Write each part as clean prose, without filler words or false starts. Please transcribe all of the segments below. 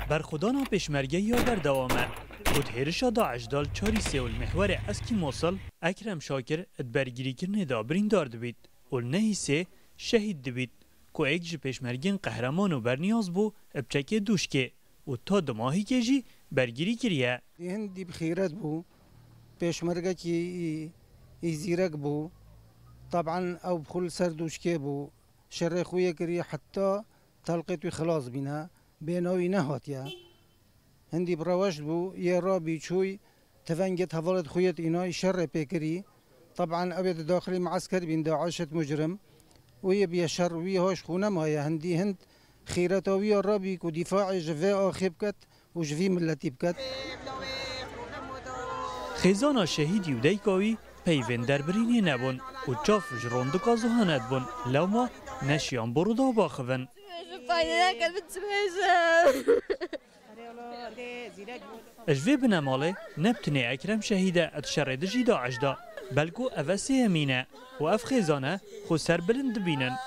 برخودانا پیشمرگه یا بردوامه بود هیرشا داعش دال چاری سیول محور اسکی موصل اکرم شاکر ادبرگیری کرنه دا بریندار دبید اول نهی سه شهید دبید که ایک جی پیشمرگین قهرمان و برنیاز بو ابچک دوشکه و تا دماهی که جی برگیری کریه هندی بخیرت بو پیشمرگه کی زیرک بو طبعا او بخل سر دوشکه بو شر خویه کریه حتی تلقیتوی خلاص بینه بينوي نهاتيا هندي برواشد بو يا رابي شوي تفنجت هفلت خويت إناي شر بيكري طبعا أبيت داخلي معسكر بين داعش مجرم ويا بيا شر ويا هوش خونا مايا هندي هند خيرته ويا رابي كو دفاعي جفاء خبكت وجفي ملتي بكت خزانا شهيد يوديكوي پیوند دربرینی نبون و چاف جروندکا زهانت بون لوما نشیان برودا باخون اجوی بنماله نبتنی اکرم شهیده اتشرد جی داعش دا بلکو اوسی امینه و اف خزانه خو سر بلند بینن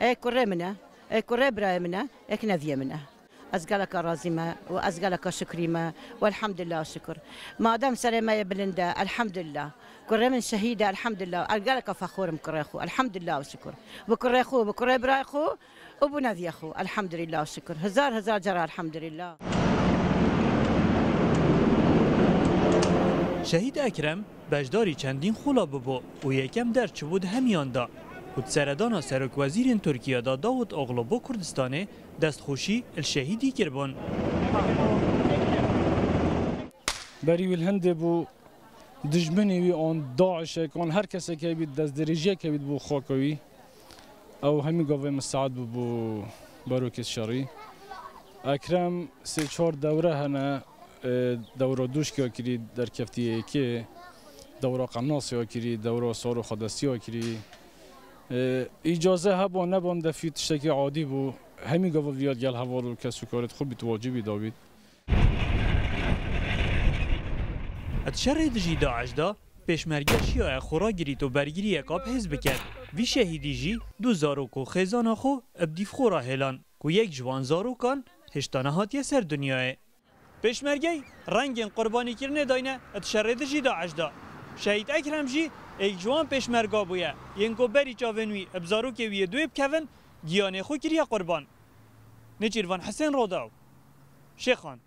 ای کره منه ای کره برای منه ایک نویه منه أزقلك رازمة وأزقلك شكريمة والحمد لله والشكر ما دام سلامة بلندا الحمد لله كره من شهيدة الحمد لله أزقلك فخور مكريخو الحمد لله والشكر بكريخو بكري برايخو وبنذيخو الحمد لله والشكر هزار جرى الحمد لله شهید اکرم بجداری چندین خولا ببو و یکم در چبود همیان دا و سردانا سرک وزیر ترکیه دا داود اغلو با کردستانه دستخوشی الشهیدی کربان بری الهند بو دجمنی وی آن داعش کان هر کسی که بید دست درجه که بید بو خاکوی او همی گاوه مستعد بو باروکس شری اکرم سه چهار دوره هنه دوره دوش که کری در کفتیه که دوره قناصی ها کری دوره سارو خدستی ها کری اجازه هبا نبان دفیت تشتکی عادی بو همی گاوه ویاد گل هوا رو کسو کارت خوب بتواجبی داوید اتشرد جی داعش دا پیشمرگه شیعه خورا گریت و برگیری اکاب حزب کرد وی شهیدی جی دو زاروکو خیزانا خو ابدیف خورا هلان که یک جوان زاروکان هشتانه هاتیه سر دنیاه پیشمرگه رنگین قربانی کرنه داینه اتشرد جی داعش دا شهید اکرم جی ایک جوان پیشمرگا بویه ینگو بری چاونوی ابزارو که ویه دوی بکون گیانه خو کریه قربان نچیروان حسین روداو شیخان